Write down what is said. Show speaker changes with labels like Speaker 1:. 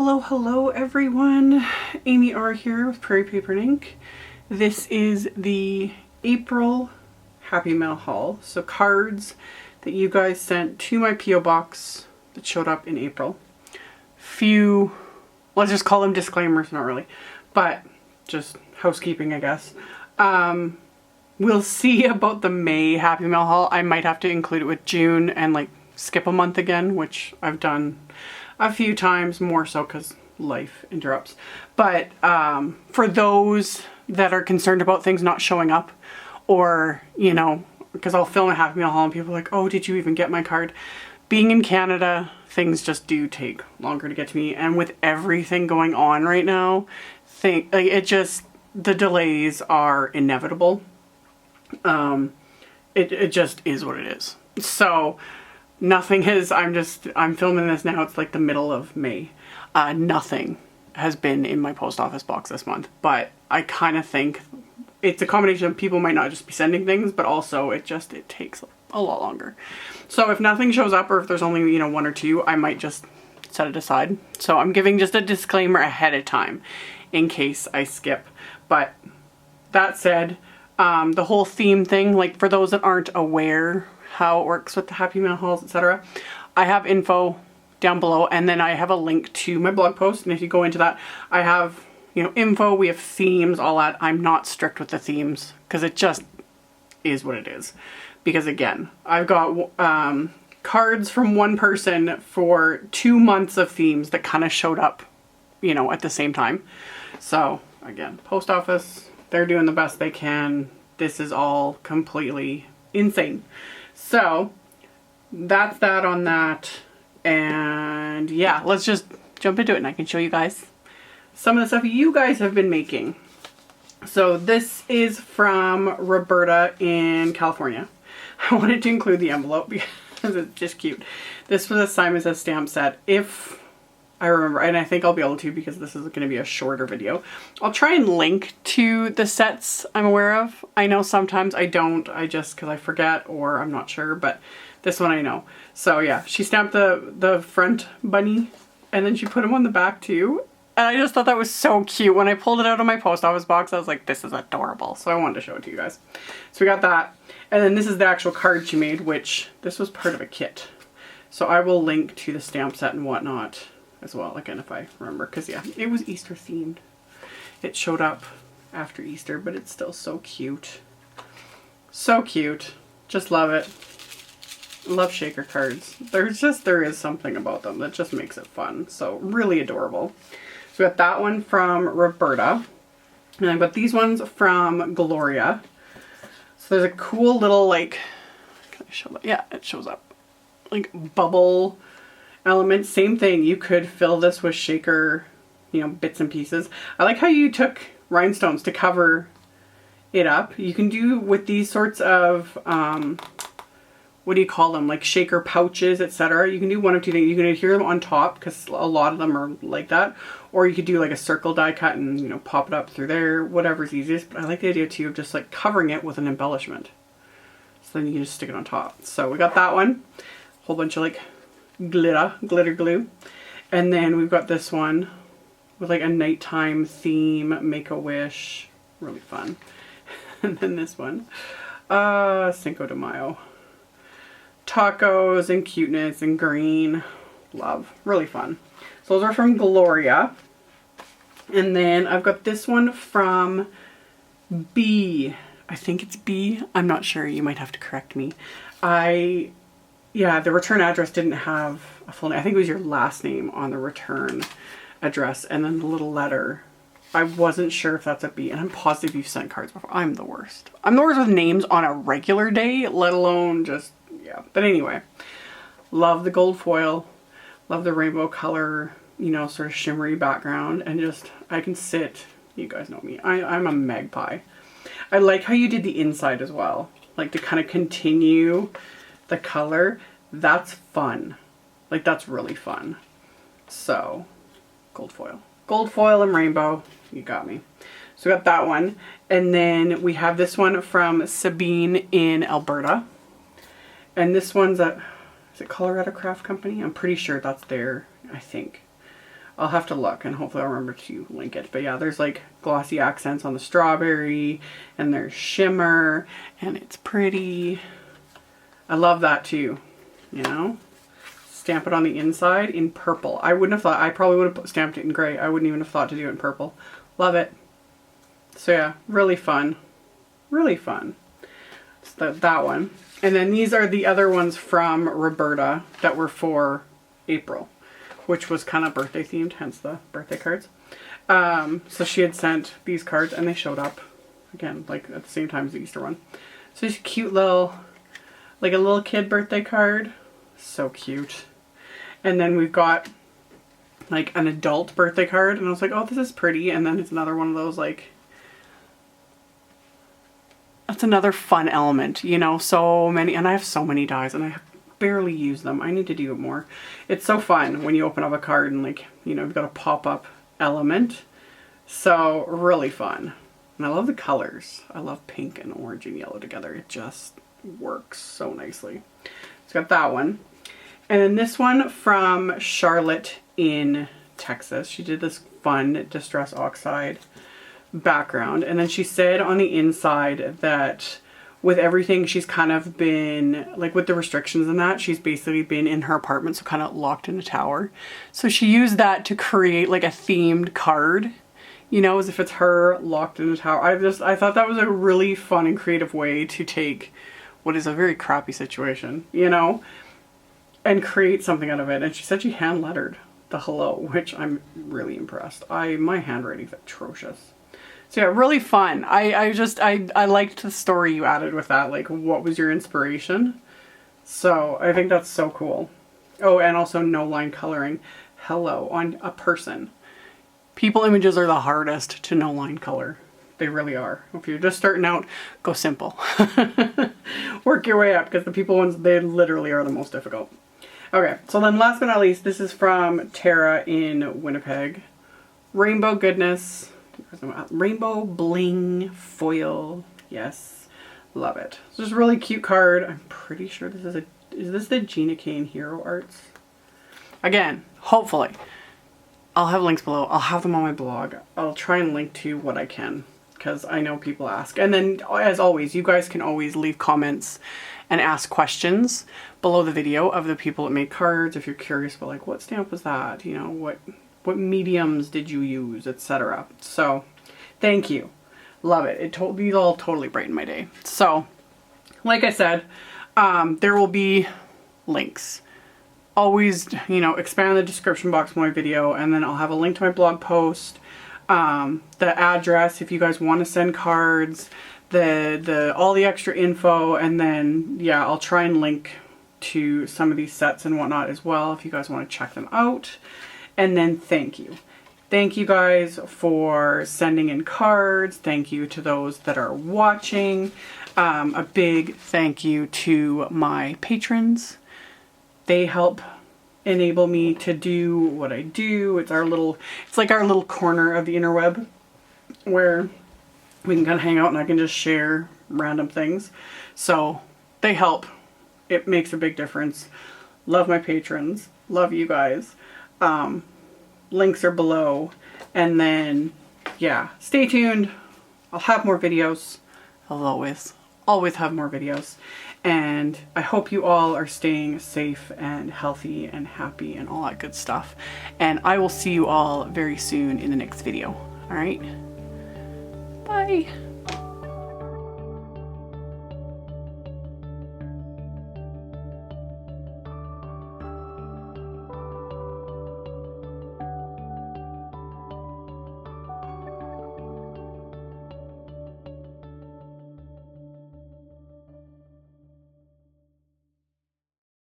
Speaker 1: Hello, hello everyone. AmyR here with Prairie Paper and Ink. This is the April Happy Mail haul. So cards that you guys sent to my P.O. box that showed up in April. Few, let's just call them disclaimers, not really, but just housekeeping, I guess. We'll see about the May Happy Mail haul. I might have to include it with June and like skip a month again, which I've done a few times, more so because life interrupts. But for those that are concerned about things not showing up, or, you know, because I'll film a Happy Meal haul and people are like, oh, did you even get my card? Being in Canada, things just do take longer to get to me. And with everything going on right now, the delays are inevitable. It just is what it is. So nothing has, I'm filming this now, it's like the middle of May. Nothing has been in my post office box this month, but I kind of think it's a combination of people might not just be sending things, but also it takes a lot longer. So if nothing shows up, or if there's only, you know, one or two, I might just set it aside. So I'm giving just a disclaimer ahead of time in case I skip. But that said, the whole theme thing, like for those that aren't aware how it works with the Happy Mail hauls, etc., I have info down below, and then I have a link to my blog post, and if you go into that, I have, you know, info, we have themes, all that. I'm not strict with the themes because it just is what it is. Because again, I've got cards from one person for 2 months of themes that kind of showed up, you know, at the same time. So again, post office, they're doing the best they can. This is all completely insane. So that's that on that. And yeah, let's just jump into it and I can show you guys some of the stuff you guys have been making. So this is from Roberta in California. I wanted to include the envelope because it's just cute. This was a Simon Says stamp set. If I remember, and I think I'll be able to because this is going to be a shorter video. I'll try and link to the sets I'm aware of. I know sometimes I don't, because I forget or I'm not sure, but this one I know. So yeah, she stamped the front bunny and then she put him on the back too. And I just thought that was so cute. When I pulled it out of my post office box, I was like, this is adorable. So I wanted to show it to you guys. So we got that. And then this is the actual card she made, which this was part of a kit. So I will link to the stamp set and whatnot as well, again, if I remember, because yeah, it was Easter themed. It showed up after Easter, but it's still so cute. So cute. Just love it. Love shaker cards. There is something about them that just makes it fun. So really adorable. So we got that one from Roberta. And I've got these ones from Gloria. So there's a cool little, like, can I show that? Yeah, it shows up. Like bubble element. Same thing. You could fill this with shaker, you know, bits and pieces. I like how you took rhinestones to cover it up. You can do with these sorts of, what do you call them? Like shaker pouches, etc. You can do one of two things. You can adhere them on top because a lot of them are like that. Or you could do like a circle die cut and, you know, pop it up through there, whatever's easiest. But I like the idea too of just like covering it with an embellishment. So then you can just stick it on top. So we got that one. Whole bunch of like glitter glue. And then we've got this one with like a nighttime theme, Make-A-Wish. Really fun. And then this one, Cinco de Mayo. Tacos and cuteness and green. Love. Really fun. So those are from Gloria. And then I've got this one from B. I think it's B. I'm not sure. You might have to correct me. Yeah, the return address didn't have a full name. I think it was your last name on the return address. And then the little letter. I wasn't sure if that's a B. And I'm positive you've sent cards before. I'm the worst. I'm the worst with names on a regular day, let alone just, yeah. But anyway, love the gold foil. Love the rainbow color, you know, sort of shimmery background. And just, I can sit, you guys know me, I'm a magpie. I like how you did the inside as well. Like to kind of continue the color. That's fun. Like that's really fun. So, gold foil. Gold foil and rainbow. You got me. So we got that one. And then we have this one from Sabine in Alberta. And this one's a, is it Colorado Craft Company? I'm pretty sure that's their, I think. I'll have to look and hopefully I'll remember to link it. But yeah, there's like glossy accents on the strawberry and there's shimmer and it's pretty. I love that too, you know? Stamp it on the inside in purple. I wouldn't have thought, I probably would have stamped it in gray. I wouldn't even have thought to do it in purple. Love it. So yeah, really fun. Really fun. So that one. And then these are the other ones from Roberta that were for April, which was kind of birthday themed, hence the birthday cards. So she had sent these cards and they showed up again, like at the same time as the Easter one. So it's a cute little, like a little kid birthday card. So cute. And then we've got like an adult birthday card and I was like, oh, this is pretty. And then it's another one of those like, that's another fun element, you know, so many, and I have so many dies and I barely use them. I need to do it more. It's so fun when you open up a card and like, you know, you've got a pop-up element. So really fun. And I love the colors. I love pink and orange and yellow together. It just works so nicely. It's got that one. And then this one from Charlotte in Texas. She did this fun Distress Oxide background. And then she said on the inside that with everything she's kind of been, like with the restrictions and that, she's basically been in her apartment, so kind of locked in a tower. So she used that to create like a themed card, you know, as if it's her locked in a tower. I thought that was a really fun and creative way to take what is a very crappy situation, you know, and create something out of it. And she said she hand lettered the hello, which I'm really impressed. My handwriting's atrocious. So yeah, really fun. I liked the story you added with that. Like, what was your inspiration? So I think that's so cool. Oh, and also no line coloring. Hello on a person. People images are the hardest to no line color. They really are. If you're just starting out, go simple. Work your way up because the people ones, they literally are the most difficult. Okay, so then last but not least, this is from Tara in Winnipeg. Rainbow Goodness. Rainbow Bling Foil. Yes. Love it. So this is a really cute card. I'm pretty sure this is this the Gina Kane Hero Arts? Again, hopefully. I'll have links below. I'll have them on my blog. I'll try and link to what I can because I know people ask. And then as always, you guys can always leave comments and ask questions below the video of the people that made cards if you're curious about like what stamp was that, you know, what mediums did you use, etc. So thank you. Love it. These all totally brightened my day. So like I said, there will be links. Always, you know, expand the description box of my video and then I'll have a link to my blog post, the address if you guys want to send cards, all the extra info, and then yeah, I'll try and link to some of these sets and whatnot as well if you guys want to check them out. And then thank you. Thank you guys for sending in cards. Thank you to those that are watching. A big thank you to my patrons. They help enable me to do what I do. It's like our little corner of the interweb where we can kind of hang out and I can just share random things. So they help. It makes a big difference. Love my patrons. Love you guys. Links are below. And then, yeah, stay tuned. I'll have more videos. I'll always have more videos. And I hope you all are staying safe and healthy and happy and all that good stuff. And I will see you all very soon in the next video. All right? Bye.